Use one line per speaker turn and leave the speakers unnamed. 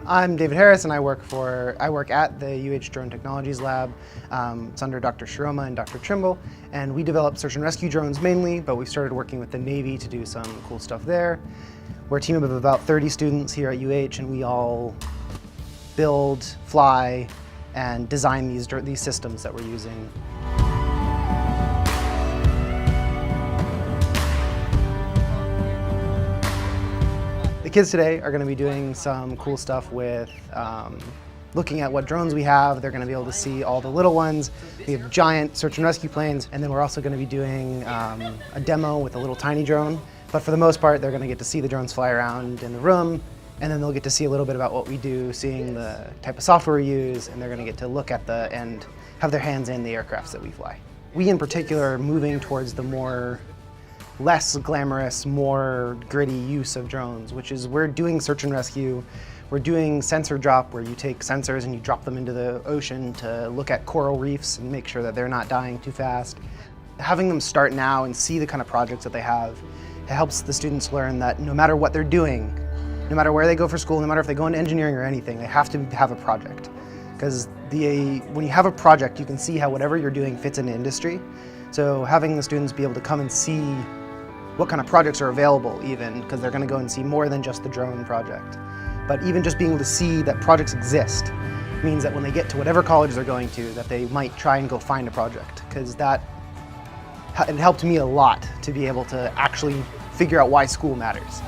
I'm David Harris, and I work at the UH Drone Technologies Lab. It's under Dr. Shiroma and Dr. Trimble, and we develop search and rescue drones mainly, but we started working with the Navy to do some cool stuff there. We're a team of about 30 students here at UH, and we all build, fly, and design these systems that we're using. The kids today are going to be doing some cool stuff with looking at what drones we have. They're going to be able to see all the little ones. We have giant search and rescue planes, and then we're also going to be doing a demo with a little tiny drone. But for the most part, they're going to get to see the drones fly around in the room, and then they'll get to see a little bit about what we do, seeing the type of software we use, and they're going to get to look at and have their hands in the aircrafts that we fly. We in particular are moving towards the less glamorous, more gritty use of drones, which is we're doing search and rescue. We're doing sensor drop, where you take sensors and you drop them into the ocean to look at coral reefs and make sure that they're not dying too fast. Having them start now and see the kind of projects that they have, it helps the students learn that no matter what they're doing, no matter where they go for school, no matter if they go into engineering or anything, they have to have a project. Because when you have a project, you can see how whatever you're doing fits into industry. So having the students be able to come and see what kind of projects are available even, because they're going to go and see more than just the drone project. But even just being able to see that projects exist means that when they get to whatever college they're going to, that they might try and go find a project, because it helped me a lot to be able to actually figure out why school matters.